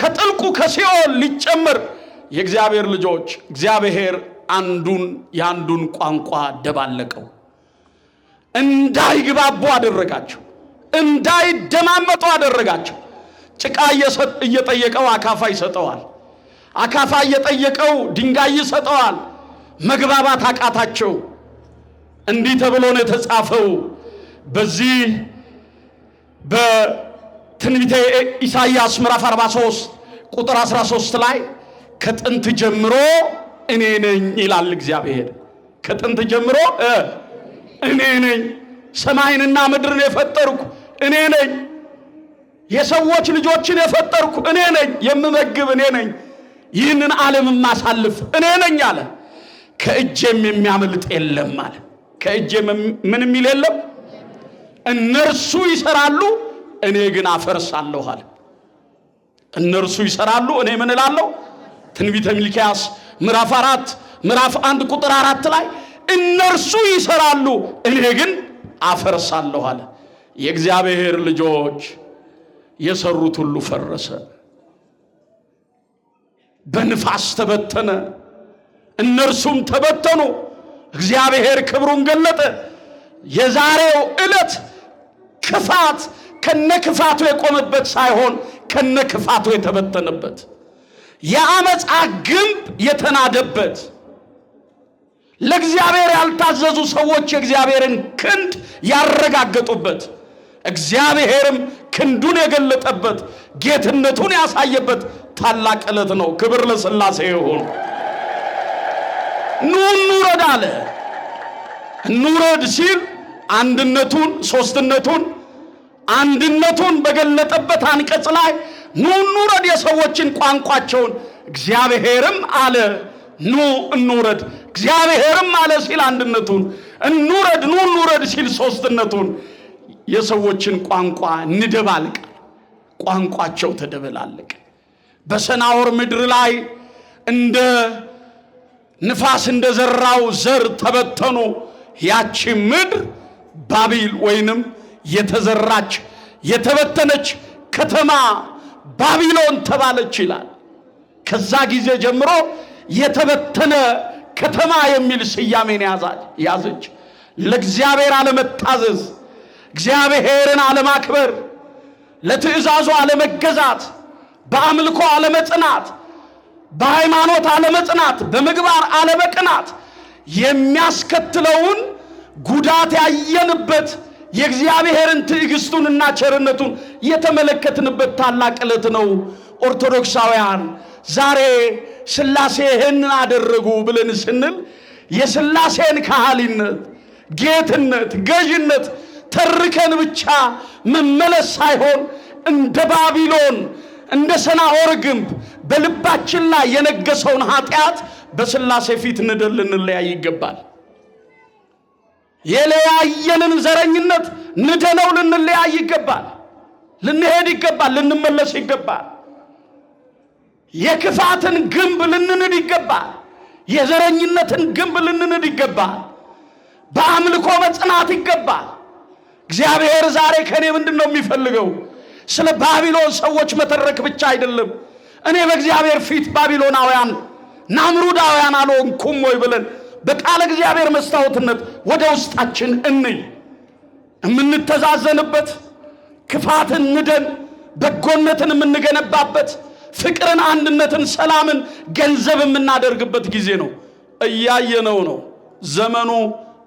ከጥልቁ ከሲኦል ሊጨመር የእግዚአብሔር ልጆች እግዚአብሔር የአንዱን ቋንቋ ደባለቀው። እንዳይግባቡ አደረጋቸው፣ እንዳይደማመጡ አደረጋቸው። ጭቃ እየጠየቀው አካፋ ይሰጠዋል፣ አካፋ እየጠየቀው ድንጋይ ይሰጠዋል። መግባባት አቃታቸው። እንዲህ ተብሎ ነው የተጻፈው በዚህ በትንቢተ ኢሳይያስ ምዕራፍ 43 ቁጥር 13 ላይ ከጥንት ጀምሮ እኔ ነኝ ይላል እግዚአብሔር። ከጥንት ጀምሮ እኔ ነኝ፣ ሰማይንና ምድርን የፈጠርኩ እኔ ነኝ፣ የሰዎች ልጆችን የፈጠርኩ እኔ ነኝ፣ የምመግብ እኔ ነኝ፣ ይህንን ዓለም ማሳልፍ እኔ ነኝ አለ። ከእጄም የሚያመልጥ የለም አለ። ከእጄም ምን የሚል የለም። እነርሱ ይሰራሉ፣ እኔ ግን አፈርሳለሁ አለ። እነርሱ ይሰራሉ፣ እኔ ምን እላለሁ? ትንቢተ ሚልክያስ ምዕራፍ 1 ቁጥር 4 ላይ እነርሱ ይሰራሉ፣ እኔ ግን አፈርሳለሁ አለ። የእግዚአብሔር ልጆች የሰሩት ሁሉ ፈረሰ፣ በንፋስ ተበተነ፣ እነርሱም ተበተኑ። እግዚአብሔር ክብሩን ገለጠ። የዛሬው ዕለት ክፋት ከነክፋቱ የቆመበት ሳይሆን ከነክፋቱ የተበተነበት፣ የአመፃ ግንብ የተናደበት፣ ለእግዚአብሔር ያልታዘዙ ሰዎች የእግዚአብሔርን ክንድ ያረጋገጡበት፣ እግዚአብሔርም ክንዱን የገለጠበት፣ ጌትነቱን ያሳየበት ታላቅ ዕለት ነው። ክብር ለሥላሴ ይሁን። ኑ እንውረድ አለ። እንውረድ ሲል አንድነቱን፣ ሶስትነቱን፣ አንድነቱን በገለጠበት አንቀጽ ላይ ኑ እንውረድ የሰዎችን ቋንቋቸውን እግዚአብሔርም አለ ኑ እንውረድ። እግዚአብሔርም አለ ሲል አንድነቱን፣ እንውረድ ኑ እንውረድ ሲል ሶስትነቱን፣ የሰዎችን ቋንቋ እንደባልቅ፣ ቋንቋቸው ተደበላለቀ። በሰናዖር ምድር ላይ እንደ ንፋስ እንደዘራው ዘር ተበተኑ። ያቺ ምድር ባቢል ወይንም የተዘራች የተበተነች ከተማ ባቢሎን ተባለች ይላል። ከዛ ጊዜ ጀምሮ የተበተነ ከተማ የሚል ስያሜን ያዘች። ለእግዚአብሔር አለመታዘዝ፣ እግዚአብሔርን አለማክበር፣ ለትእዛዙ አለመገዛት፣ በአምልኮ አለመጽናት፣ በሃይማኖት አለመጽናት፣ በምግባር አለመቅናት የሚያስከትለውን ጉዳት ያየንበት፣ የእግዚአብሔርን ትዕግስቱንና ቸርነቱን የተመለከትንበት ታላቅ ዕለት ነው። ኦርቶዶክሳውያን ዛሬ ሥላሴ ይህንን አደረጉ ብለን ስንል የሥላሴን ካህሊነት፣ ጌትነት፣ ገዥነት ተርከን ብቻ መመለስ ሳይሆን እንደ ባቢሎን እንደ ሰናዖር ግንብ በልባችን ላይ የነገሰውን ኃጢአት በሥላሴ ፊት ንደን ልንለያይ ይገባል። የለያየንን ዘረኝነት ንደነው ልንለያይ ይገባል። ልንሄድ ይገባል። ልንመለስ ይገባል። የክፋትን ግንብ ልንንድ ይገባል። የዘረኝነትን ግንብ ልንንድ ይገባል። በአምልኮ መጽናት ይገባል። እግዚአብሔር ዛሬ ከኔ ምንድነው የሚፈልገው? ስለ ባቢሎን ሰዎች መተረክ ብቻ አይደለም። እኔ በእግዚአብሔር ፊት ባቢሎናውያን ናምሩዳውያን አልሆንኩም ወይ ብለን በቃለ እግዚአብሔር መስታወትነት ወደ ውስጣችን እንይ። የምንተዛዘንበት፣ ክፋትን ንደን በጎነትን የምንገነባበት፣ ፍቅርን፣ አንድነትን፣ ሰላምን ገንዘብ የምናደርግበት ጊዜ ነው። እያየነው ነው። ዘመኑ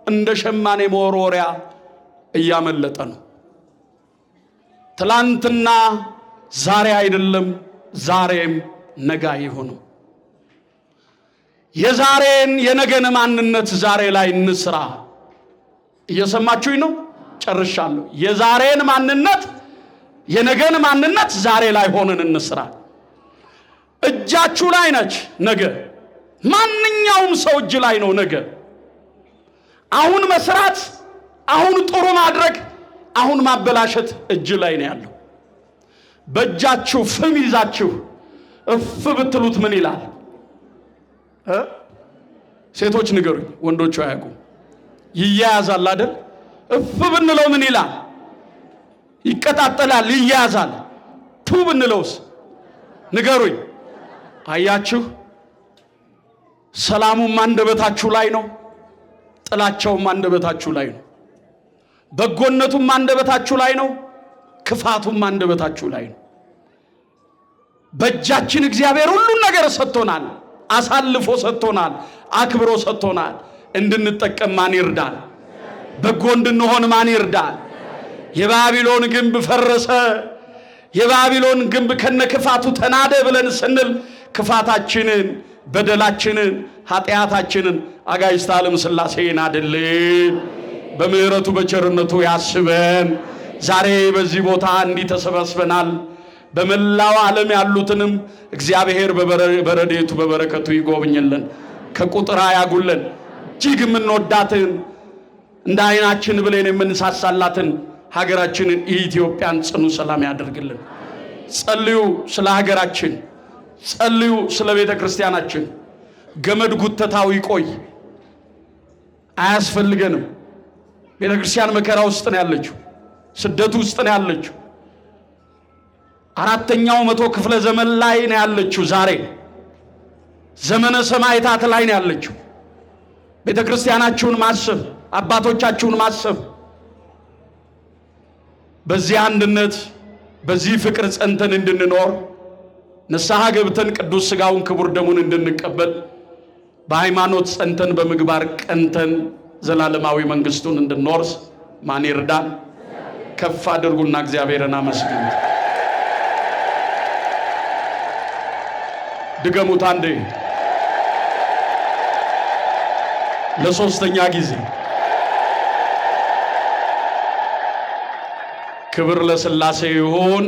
እንደ ሸማኔ መወርወሪያ እያመለጠ ነው። ትላንትና ዛሬ አይደለም፣ ዛሬም ነገ አይሆንም። የዛሬን የነገን ማንነት ዛሬ ላይ እንስራ። እየሰማችሁኝ ነው? ጨርሻለሁ። የዛሬን ማንነት የነገን ማንነት ዛሬ ላይ ሆነን እንስራ። እጃችሁ ላይ ነች ነገ። ማንኛውም ሰው እጅ ላይ ነው ነገ። አሁን መስራት፣ አሁን ጥሩ ማድረግ፣ አሁን ማበላሸት እጅ ላይ ነው ያለው። በእጃችሁ ፍም ይዛችሁ እፍ ብትሉት ምን ይላል? ሴቶች ንገሩኝ፣ ወንዶቹ አያውቁም። ይያያዛል አይደል? እፍ ብንለው ምን ይላል? ይቀጣጠላል፣ ይያያዛል። ቱ ብንለውስ? ንገሩኝ። አያችሁ፣ ሰላሙም አንደበታችሁ ላይ ነው፣ ጥላቻውም አንደበታችሁ ላይ ነው፣ በጎነቱም አንደበታችሁ ላይ ነው፣ ክፋቱም አንደበታችሁ ላይ ነው። በእጃችን እግዚአብሔር ሁሉን ነገር ሰጥቶናል፣ አሳልፎ ሰጥቶናል፣ አክብሮ ሰጥቶናል። እንድንጠቀም ማን ይርዳል? በጎ እንድንሆን ማን ይርዳል? የባቢሎን ግንብ ፈረሰ፣ የባቢሎን ግንብ ከነክፋቱ ተናደ ብለን ስንል ክፋታችንን፣ በደላችንን፣ ኃጢአታችንን አጋዕዝተ ዓለም ሥላሴ ይናድልን። በምሕረቱ በቸርነቱ ያስበን። ዛሬ በዚህ ቦታ እንዲህ ተሰባስበናል። በመላው ዓለም ያሉትንም እግዚአብሔር በረድኤቱ በበረከቱ ይጎብኝልን፣ ከቁጥር ያጉልን። እጅግ የምንወዳትን እንደ ዓይናችን ብለን የምንሳሳላትን ሀገራችንን ኢትዮጵያን ጽኑ ሰላም ያደርግልን። ጸልዩ ስለ ሀገራችን፣ ጸልዩ ስለ ቤተ ክርስቲያናችን። ገመድ ጉተታው ይቆይ፣ አያስፈልገንም። ቤተ ክርስቲያን መከራ ውስጥ ነው ያለችው፣ ስደቱ ውስጥ ነው ያለችው። 4ኛው መቶ ክፍለ ዘመን ላይ ነው ያለችው። ዛሬ ዘመነ ሰማዕታት ላይ ነው ያለችው። ቤተ ክርስቲያናችሁን ማሰብ፣ አባቶቻችሁን ማሰብ፣ በዚህ አንድነት በዚህ ፍቅር ጸንተን እንድንኖር ንስሐ ገብተን ቅዱስ ሥጋውን ክቡር ደሙን እንድንቀበል በሃይማኖት ጸንተን በምግባር ቀንተን ዘላለማዊ መንግስቱን እንድንወርስ ማን ይርዳን? ከፍ አድርጉና እግዚአብሔርን አመስግኑት። ድገሙት አንዴ ለሶስተኛ ጊዜ። ክብር ለሥላሴ ይሁን።